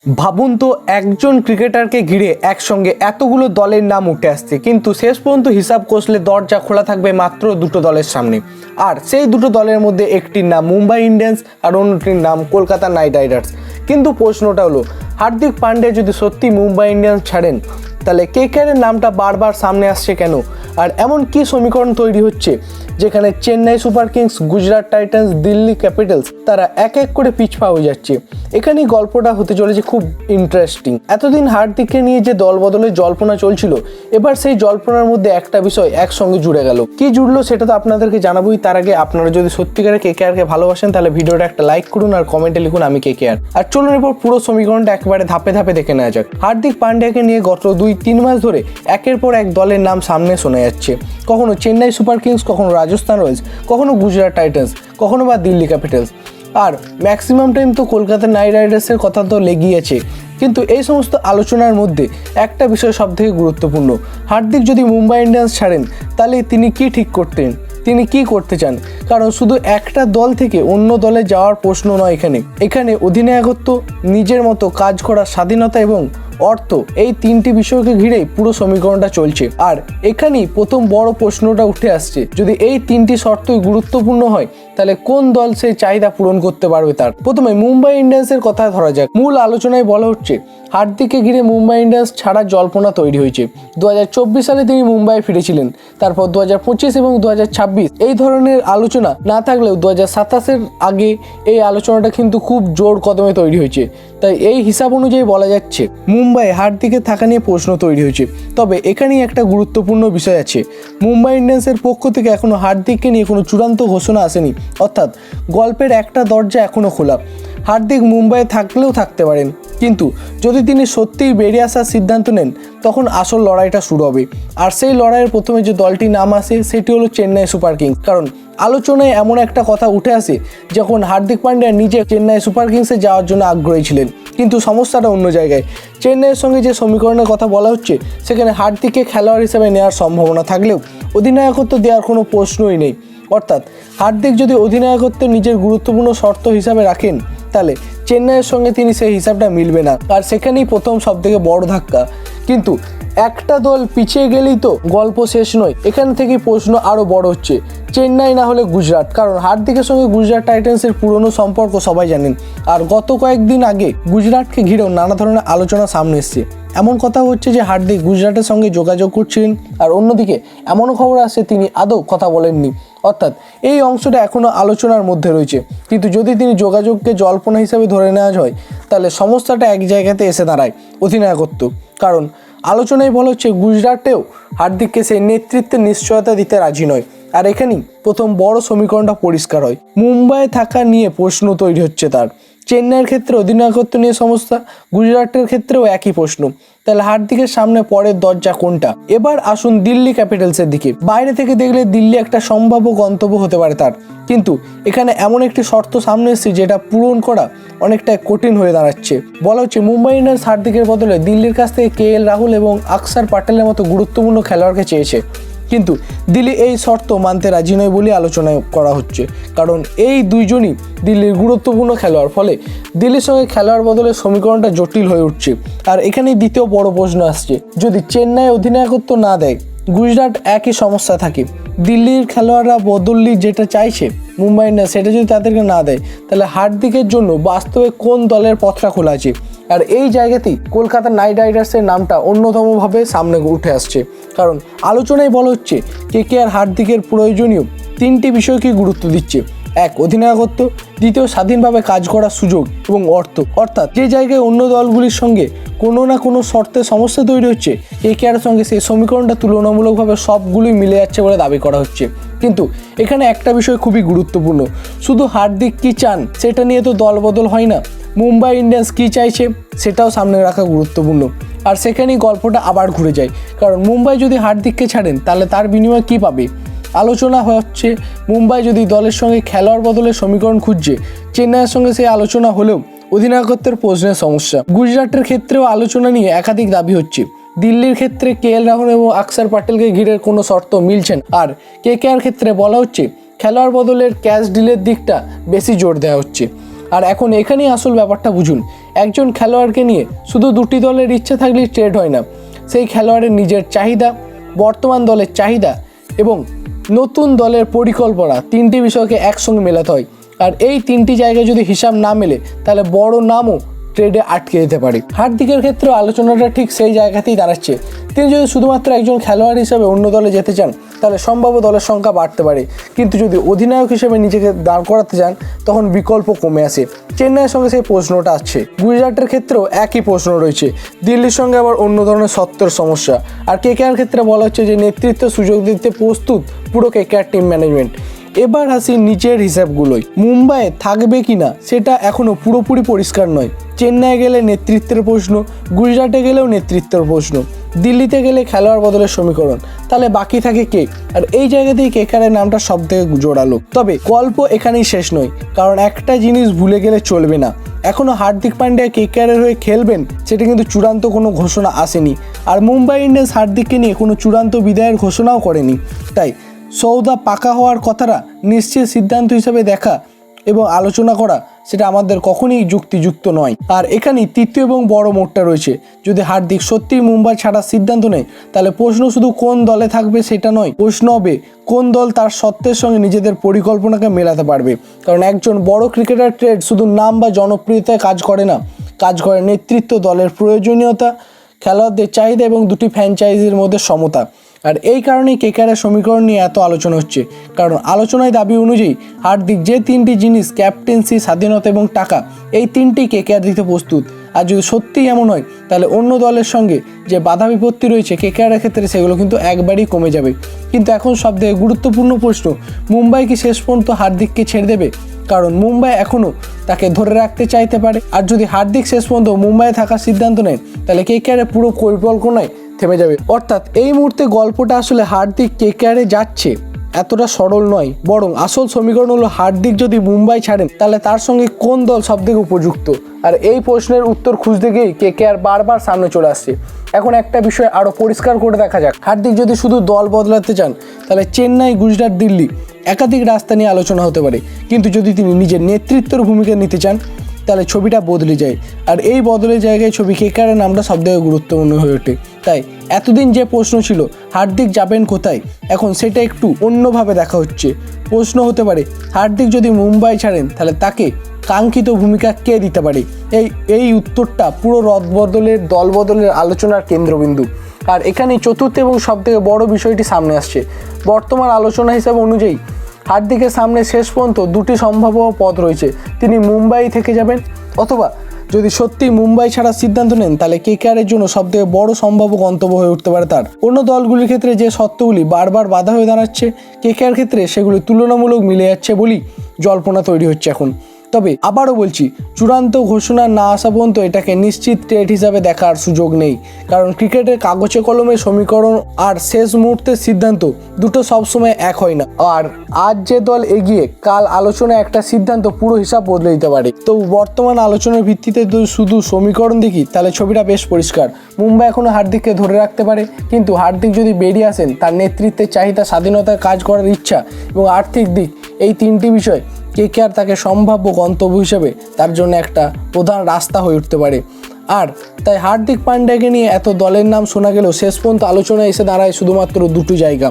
ভাবুন তো একজন ক্রিকেটারকে ঘিরে একসঙ্গে এতগুলো দলের নাম উঠে আসছে, কিন্তু শেষ পর্যন্ত হিসাব কষলে দরজা খোলা থাকবে মাত্র দুটো দলের সামনে। আর সেই দুটো দলের মধ্যে একটির নাম মুম্বাই ইন্ডিয়ান্স আর অন্যটির নাম কলকাতা নাইট রাইডার্স। কিন্তু প্রশ্নটা হলো, হার্দিক পান্ডিয়া যদি সত্যি মুম্বাই ইন্ডিয়ান্স ছাড়েন, তাহলে কেকেআরের নামটা বারবার সামনে আসছে কেন? আর এমন কি সমীকরণ তৈরি হচ্ছে যেখানে Chennai Super Kings, Gujarat Titans, Delhi Capitals তারা এক এক করে পিছপা হয়ে যাচ্ছে? এখানেই গল্পটা হতে চলেছে খুব ইন্টারেস্টিং। এতদিন হার্দিককে নিয়ে যে দল বদলের জল্পনা চলছিল, এবার সেই জল্পনার মধ্যে একটা বিষয় একসঙ্গে জুড়ে গেল। কি জুড়লো সেটা তো আপনাদেরকে জানাবোই। তার আগে আপনারা যদি সত্যিকারে কেকেআরকে ভালোবাসেন, তাহলে ভিডিওটা একটা লাইক করুন আর কমেন্টে লিখুন আমি কেকেআর। আর চলুন এরপর পুরো সমীকরণটা একেবারে ধাপে ধাপে দেখে নেওয়া যাক। হার্দিক পান্ডিয়াকে নিয়ে গত 2-3 মাস ধরে একের পর এক দলের নাম সামনে শোনা যাচ্ছে। কখনো চেন্নাই সুপার কিংস, কখনো রাজস্থান রয়্যালস, কখনো গুজরাট টাইটান্স, কখনো বা দিল্লি ক্যাপিটালস, আর ম্যাক্সিমাম টাইম তো কলকাতা নাইট রাইডার্সের কথা তো লেগেই আছে। কিন্তু এই সমস্ত আলোচনার মধ্যে একটা বিষয় সবথেকে গুরুত্বপূর্ণ, হার্দিক যদি মুম্বাই ইন্ডিয়ান্স ছাড়েন, তাহলে তিনি কি ঠিক করতেন, তিনি কি করতে চান? কারণ শুধু একটা দল থেকে অন্য দলে যাওয়ার প্রশ্ন নয়, এখানে অধিনায়কত্ব, নিজের মতো কাজ করার স্বাধীনতা এবং অর্থ, এই তিনটি বিষয়কে ঘিরেই পুরো সমীকরণটা চলছে। আর এখানেই প্রথম বড় প্রশ্নটা উঠে আসছে, যদি এই তিনটি শর্তই গুরুত্বপূর্ণ হয়, তাহলে কোন দল সেই চাহিদা পূরণ করতে পারবে তার? প্রথমে মুম্বাই ইন্ডিয়ান্সের কথা ধরা যাক। মূল আলোচনায় বলা হচ্ছে হার্দিককে ঘিরে মুম্বাই ইন্ডিয়ান্স ছাড়ার জল্পনা তৈরি হয়েছে। 2024 সালে তিনি মুম্বাই ফিরেছিলেন, তারপর 2025 এবং 2026 এই ধরনের আলোচনা না থাকলেও 2027-এর আগে এই আলোচনাটা কিন্তু খুব জোর কদমে তৈরি হয়েছে। তাই এই হিসাব অনুযায়ী বলা যাচ্ছে মুম্বাই হার্দিকের থাকা নিয়ে প্রশ্ন তৈরি হয়েছে। তবে এখানেই একটা গুরুত্বপূর্ণ বিষয় আছে, মুম্বাই ইন্ডিয়ান্সের পক্ষ থেকে এখনও হার্দিককে নিয়ে কোনো চূড়ান্ত ঘোষণা আসেনি, অর্থাৎ গল্পের একটা দরজা এখনও খোলা। হার্দিক মুম্বাইয়ে থাকলেও থাকতে পারেন, কিন্তু যদি তিনি সত্যিই বেরিয়ে আসার সিদ্ধান্ত নেন, তখন আসল লড়াইটা শুরু হবে। আর সেই লড়াইয়ের প্রথমে যে দলটির নাম আসে সেটি হলো চেন্নাই সুপার কিংস। কারণ আলোচনায় এমন একটা কথা উঠে আসে, যখন হার্দিক পান্ডিয়া নিজে চেন্নাই সুপার কিংসে যাওয়ার জন্য আগ্রহী ছিলেন, কিন্তু সমস্যাটা অন্য জায়গায়। চেন্নাইয়ের সঙ্গে যে সমীকরণের কথা বলা হচ্ছে, সেখানে হার্দিককে খেলোয়াড় হিসেবে নেওয়ার সম্ভাবনা থাকলেও অধিনায়কত্ব দেওয়ার কোনো প্রশ্নই নেই। অর্থাৎ হার্দিক যদি অধিনায়কত্ব নিজের গুরুত্বপূর্ণ শর্ত হিসাবে রাখেন, তাহলে চেন্নাইয়ের সঙ্গে তিনি সেই হিসাবটা মিলবে না। আর সেখানেই প্রথম সবথেকে বড় ধাক্কা। কিন্তু একটা দল পিছিয়ে গেলেই তো গল্প শেষ নয়, এখান থেকে প্রশ্ন আরও বড় হচ্ছে, চেন্নাই না হলে গুজরাট। কারণ হার্দিকের সঙ্গে গুজরাট টাইটান্সের পুরনো সম্পর্ক সবাই জানেন। আর গত কয়েকদিন আগে গুজরাটকে ঘিরেও নানা ধরনের আলোচনা সামনে এসছে। এমন কথা হচ্ছে যে হার্দিক গুজরাটের সঙ্গে যোগাযোগ করছিলেন, আর অন্যদিকে এমনও খবর আসছে তিনি আদৌ কথা বলেননি। অর্থাৎ এই অংশটা এখনও আলোচনার মধ্যে রয়েছে। কিন্তু যদি তিনি যোগাযোগকে জল্পনা হিসাবে ধরে নেওয়া হয়, তাহলে সমস্যাটা এক জায়গাতে এসে দাঁড়ায়, অধিনায়কত্ব। কারণ আলোচনায় বলা হচ্ছে গুজরাটেও হার্দিককে সেই নেতৃত্বের নিশ্চয়তা দিতে রাজি নয়। আর এখানেই প্রথম বড় সমীকরণটা পরিষ্কার হয়, মুম্বাইয়ে থাকা নিয়ে প্রশ্ন তৈরি হচ্ছে তার। চেন্নাইয়ের ক্ষেত্রে অধিনায়কত্ব নিয়ে সমস্যা, গুজরাটের ক্ষেত্রেও একই প্রশ্ন। তাহলে হার্দিকের সামনে পরের দরজা কোনটা? এবার আসুন দিল্লি ক্যাপিটালসের দিকে। বাইরে থেকে দেখলে দিল্লি একটা সম্ভাব্য গন্তব্য হতে পারে তার, কিন্তু এখানে এমন একটি শর্ত সামনে এসেছে যেটা পূরণ করা অনেকটা কঠিন হয়ে দাঁড়াচ্ছে। বলা হচ্ছে মুম্বাই ইন্ডিয়ান্স হার্দিকের বদলে দিল্লির কাছ থেকে KL রাহুল এবং অক্ষর প্যাটেলের মতো গুরুত্বপূর্ণ খেলোয়াড়কে চেয়েছে। কিন্তু দিল্লি এই শর্ত মানতে রাজি নয় বলে আলোচনা করা হচ্ছে। কারণ এই দুইজনই দিল্লির গুরুত্বপূর্ণ খেলোয়াড়, ফলে দিল্লির সঙ্গে খেলোয়াড় বদলের সমীকরণটা জটিল হয়ে উঠছে। আর এখানেই দ্বিতীয় বড় প্রশ্ন আসছে, যদি চেন্নাই অধিনায়কত্ব না দেয়, গুজরাট একই সমস্যা থাকে। দিল্লির খেলোয়াড়রা বদলি যেটা চাইছে মুম্বাই ইন্ডিয়ান্স, সেটা যদি তাদেরকে না দেয়, তাহলে হার্দিকের জন্য বাস্তবে কোন দলের পথটা খোলা আছে? আর এই জায়গাতেই কলকাতা নাইট রাইডার্সের নামটা অন্যতমভাবে সামনে উঠে আসছে। কারণ আলোচনায় বলা হচ্ছে কেকেআর হার্দিকের প্রয়োজনীয় তিনটি বিষয়কে গুরুত্ব দিচ্ছে। এক, অধিনায়কত্ব; দ্বিতীয়, স্বাধীনভাবে কাজ করার সুযোগ; এবং অর্থ। অর্থাৎ যে জায়গায় অন্য দলগুলির সঙ্গে কোনো না কোনো শর্তে সমস্যা তৈরি হচ্ছে, কেকেআরের সঙ্গে সেই সমীকরণটা তুলনামূলকভাবে সবগুলোই মিলে যাচ্ছে বলে দাবি করা হচ্ছে। কিন্তু এখানে একটা বিষয় খুবই গুরুত্বপূর্ণ, শুধু হার্দিক কি চান সেটা নিয়ে তো দল বদল হয় না, মুম্বাই ইন্ডিয়ান্স কী চাইছে সেটাও সামনে রাখা গুরুত্বপূর্ণ। আর সেখানেই গল্পটা আবার ঘুরে যায়। কারণ মুম্বাই যদি হার্দিককে ছাড়েন, তাহলে তার বিনিময়ে কী পাবে? আলোচনা হচ্ছে মুম্বাই যদি দলের সঙ্গে খেলোয়াড় বদলের সমীকরণ খুঁজছে, চেন্নাইয়ের সঙ্গে সেই আলোচনা হলেও অধিনায়কত্বের প্রশ্নের সমস্যা। গুজরাটের ক্ষেত্রেও আলোচনা নিয়ে একাধিক দাবি হচ্ছে। দিল্লির ক্ষেত্রে KL রাহুল এবং অক্ষর প্যাটেলকে ঘিরে কোনো শর্ত মিলছেন। আর কেকেআর ক্ষেত্রে বলা হচ্ছে খেলোয়াড় বদলের ক্যাশ ডিলের দিকটা বেশি জোর দেওয়া হচ্ছে। আর এখন এখানেই আসল ব্যাপারটা বুঝুন, একজন খেলোয়াড়কে নিয়ে শুধু দুটি দলের ইচ্ছা থাকলেই ট্রেড হয় না, সেই খেলোয়াড়ের নিজের চাহিদা, বর্তমান দলের চাহিদা এবং নতুন দলের পরিকল্পনা, তিনটি বিষয়কে একসঙ্গে মেলাতে হয়। আর এই তিনটি জায়গায় যদি হিসাব না মেলে তাহলে বড় নামও ট্রেডে আটকে যেতে পারে। হার্দিকের ক্ষেত্রে আলোচনাটা ঠিক সেই জায়গাতেই দাঁড়াচ্ছে। তিনি যদি শুধুমাত্র একজন খেলোয়াড় হিসেবে অন্য দলে যেতে চান তাহলে সম্ভাব্য দলের সংখ্যা বাড়তে পারে, কিন্তু যদি অধিনায়ক হিসেবে নিজেকে দাঁড় করাতে চান তখন বিকল্প কমে আসে। চেন্নাইয়ের সঙ্গে সেই প্রশ্নটা আসছে, গুজরাটের ক্ষেত্রেও একই প্রশ্ন রয়েছে, দিল্লির সঙ্গে আবার অন্য ধরনের সত্ত্বের সমস্যা। আর কেকেআর ক্ষেত্রে বলা হচ্ছে যে নেতৃত্ব সুযোগ দিতে প্রস্তুত পুরো কেকেআর টিম ম্যানেজমেন্ট। এবার আসি নিচের হিসাবগুলোই, মুম্বাইয়ে থাকবে কিনা সেটা এখনও পুরোপুরি পরিষ্কার নয়। চেন্নাই গেলে নেতৃত্বের প্রশ্ন, গুজরাটে গেলেও নেতৃত্বের প্রশ্ন, দিল্লিতে গেলে খেলোয়াড় বদলের সমীকরণ, তাহলে বাকি থাকে কে? আর এই জায়গাতেই কেকেআরের নামটা সব থেকে জোরালো। তবে গল্প এখানেই শেষ নয়, কারণ একটা জিনিস ভুলে গেলে চলবে না, এখনও হার্দিক পান্ডিয়া কেকেআরের হয়ে খেলবেন সেটা কিন্তু চূড়ান্ত কোনো ঘোষণা আসেনি। আর মুম্বাই ইন্ডিয়ান্স হার্দিককে নিয়ে কোনো চূড়ান্ত বিদায়ের ঘোষণাও করেনি। তাই সৌদা পাকা হওয়ার কথাটা নিশ্চিত সিদ্ধান্ত হিসেবে দেখা এবং আলোচনা করা সেটা আমাদের কখনোই যুক্তিযুক্ত নয়। আর এখানেই তৃতীয় এবং বড় মোড়টা রয়েছে, যদি হার্দিক সত্যিই মুম্বাই ছাড়ার সিদ্ধান্ত নেয় তাহলে প্রশ্ন শুধু কোন দলে থাকবে সেটা নয়, প্রশ্ন হবে কোন দল তার সত্ত্বের সঙ্গে নিজেদের পরিকল্পনাকে মেলাতে পারবে। কারণ একজন বড় ক্রিকেটার ট্রেড শুধু নাম বা জনপ্রিয়তায় কাজ করে না, কাজ করে নেতৃত্ব, দলের প্রয়োজনীয়তা, খেলোয়াড়দের চাহিদা এবং দুটি ফ্র্যাঞ্চাইজির মধ্যে সমতা। আর এই কারণেই কেকেআরের সমীকরণ নিয়ে এত আলোচনা হচ্ছে, কারণ আলোচনায় দাবি অনুযায়ী হার্দিক যে তিনটি জিনিস, ক্যাপ্টেন্সি, স্বাধীনতা এবং টাকা, এই তিনটি কেকেআর দিতে প্রস্তুত। আর যদি সত্যিই এমন হয় তাহলে অন্য দলের সঙ্গে যে বাধা বিপত্তি রয়েছে কেকেআরের ক্ষেত্রে সেগুলো কিন্তু একবারই কমে যাবে। কিন্তু এখন সবথেকে গুরুত্বপূর্ণ প্রশ্ন, মুম্বাই কি শেষ পর্যন্ত হার্দিককে ছেড়ে দেবে? কারণ মুম্বাই এখনও তাকে ধরে রাখতে চাইতে পারে। আর যদি হার্দিক শেষ পর্যন্ত মুম্বাইয়ে থাকার সিদ্ধান্ত নেয় তাহলে কেকেআরের পুরো পরিকল্পনায় থেমে যাবে। অর্থাৎ এই মুহূর্তে গল্পটা আসলে হার্দিক কেকেআরে যাচ্ছে এতটা সরল নয়, বরং আসল সমীকরণ হলো হার্দিক যদি মুম্বাই ছাড়েন তাহলে তার সঙ্গে কোন দল সবথেকে উপযুক্ত। আর এই প্রশ্নের উত্তর খুঁজতে গিয়েই কেকেআর বারবার সামনে চলে আসছে। এখন একটা বিষয় আরও পরিষ্কার করে দেখা যাক, হার্দিক যদি শুধু দল বদলাতে চান তাহলে চেন্নাই, গুজরাট, দিল্লি একাধিক রাস্তা নিয়ে আলোচনা হতে পারে, কিন্তু যদি তিনি নিজের নেতৃত্বের ভূমিকা নিতে চান তাহলে ছবিটা বদলে যায়। আর এই বদলের জায়গায় ছবি কেকেআরের নামটা সবথেকে গুরুত্বপূর্ণ হয়ে ওঠে। তাই এতদিন যে প্রশ্ন ছিল হার্দিক যাবেন কোথায়, এখন সেটা একটু অন্যভাবে দেখা হচ্ছে। প্রশ্ন হতে পারে হার্দিক যদি মুম্বাই ছাড়েন তাহলে তাকে কাঙ্ক্ষিত ভূমিকা কে দিতে পারে। এই উত্তরটা পুরো রদবদলের, দলবদলের আলোচনার কেন্দ্রবিন্দু। আর এখানে চতুর্থ এবং সবথেকে বড় বিষয়টি সামনে আসছে, বর্তমান আলোচনা হিসাবে অনুযায়ী হার্দিকের সামনে শেষ পর্যন্ত দুটি সম্ভাব্য পথ রয়েছে, তিনি মুম্বাই থেকে যাবেন অথবা যদি সত্যি মুম্বাই ছাড়ার সিদ্ধান্ত নেন তাহলে কেকেআরের জন্য সবথেকে বড় সম্ভাব্য গন্তব্য হয়ে উঠতে পারে তার। অন্য দলগুলির ক্ষেত্রে যে শর্তগুলি বারবার বাধা হয়ে দাঁড়াচ্ছে, কেকেআর ক্ষেত্রে সেগুলি তুলনামূলক মিলে যাচ্ছে বলেই জল্পনা তৈরি হচ্ছে এখন। তবে আবারও বলছি, চূড়ান্ত ঘোষণা না আসা পর্যন্ত এটাকে নিশ্চিত ট্রেড হিসাবে দেখার সুযোগ নেই, কারণ ক্রিকেটের কাগজে কলমে সমীকরণ আর শেষ মুহূর্তের সিদ্ধান্ত দুটো সবসময় এক হয় না। আর আজ যে দল এগিয়ে, কাল আলোচনায় একটা সিদ্ধান্ত পুরো হিসাব বদলে দিতে পারে। তো বর্তমান আলোচনার ভিত্তিতে শুধু সমীকরণ দেখি তাহলে ছবিটা বেশ পরিষ্কার। মুম্বাই এখনও হার্দিককে ধরে রাখতে পারে, কিন্তু হার্দিক যদি বেরিয়ে আসেন তার নেতৃত্বের চাহিদা, স্বাধীনতায় কাজ করার ইচ্ছা এবং আর্থিক দিক, এই তিনটি বিষয় কেকেআর তাকে সম্ভাব্য গন্তব্য হিসেবে তার জন্য একটা প্রধান রাস্তা হয়ে উঠতে পারে। আর তাই হার্দিক পান্ডিয়াকে নিয়ে এত দলের নাম শোনা গেলেও শেষ পর্যন্ত আলোচনায় এসে দাঁড়ায় শুধুমাত্র দুটো জায়গা,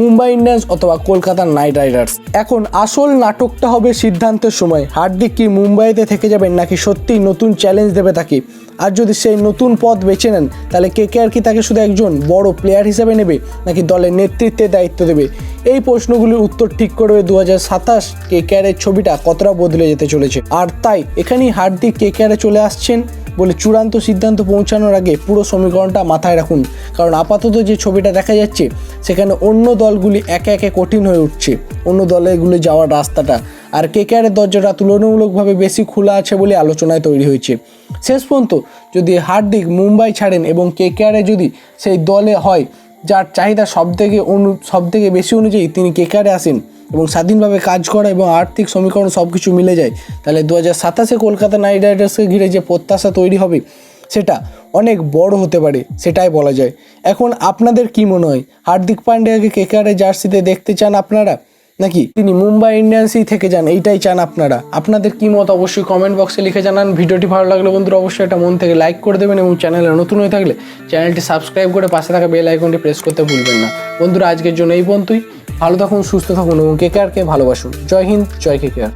মুম্বাই ইন্ডিয়ান্স অথবা কলকাতা নাইট রাইডার্স। এখন আসল নাটকটা হবে সিদ্ধান্তের সময়, হার্দিক কি মুম্বাইতে থেকে যাবেন নাকি সত্যিই নতুন চ্যালেঞ্জ দেবে তাকে। আর যদি সেই নতুন পথ বেছে নেন তাহলে কেকেআর কি তাকে শুধু একজন বড় প্লেয়ার হিসেবে নেবে নাকি দলের নেতৃত্বের দায়িত্ব দেবে। এই প্রশ্নগুলির উত্তর ঠিক করবে 2027 কেকেআরের ছবিটা কতটা বদলে যেতে চলেছে। আর তাই এখানেই হার্দিক কেকেআরে চলে আসছেন বলে চূড়ান্ত সিদ্ধান্ত পৌঁছানোর আগে পুরো সমীকরণটা মাথায় রাখুন, কারণ আপাতত যে ছবিটা দেখা যাচ্ছে সেখানে অন্য দলগুলি একে একে কঠিন হয়ে উঠছে, অন্য দলগুলি যাওয়ার রাস্তাটা। আর কেকেআরের দরজাটা তুলনামূলকভাবে বেশি খোলা আছে বলে আলোচনায় তৈরি হয়েছে। শেষ পর্যন্ত যদি হার্দিক মুম্বাই ছাড়েন এবং কেকেআরে যদি সেই দলে হয় যার চাহিদা সবথেকে বেশি অনুযায়ী তিনি কেকেআরে আসেন এবং স্বাধীনভাবে কাজ করা এবং আর্থিক সমীকরণ সব কিছু মিলে যায়, তাহলে 2027 কলকাতা নাইট রাইডার্সকে ঘিরে যে প্রত্যাশা তৈরি হবে সেটা অনেক বড় হতে পারে, সেটাই বলা যায়। এখন আপনাদের কি মনে হয়, হার্দিক পান্ডিয়াকে কেকেআরের জার্সিতে দেখতে চান আপনারা নাকি তিনি মুম্বাই ইন্ডিয়ান্সই থেকে যান, এইটাই চান আপনারা? আপনাদের কি মত অবশ্যই কমেন্ট বক্সে লিখে জানান। ভিডিওটি ভালো লাগলে বন্ধুরা অবশ্যই এটা মন থেকে লাইক করে দেবেন এবং চ্যানেলে নতুন হয়ে থাকলে চ্যানেলটি সাবস্ক্রাইব করে পাশে থাকা বেল আইকনটি প্রেস করতে ভুলবেন না। বন্ধুরা আজকের জন্য এই পর্যন্তই। ভালো থাকুন, সুস্থ থাকুন এবং কেকেআরকে ভালোবাসুন। জয় হিন্দ, জয় কেকেআর।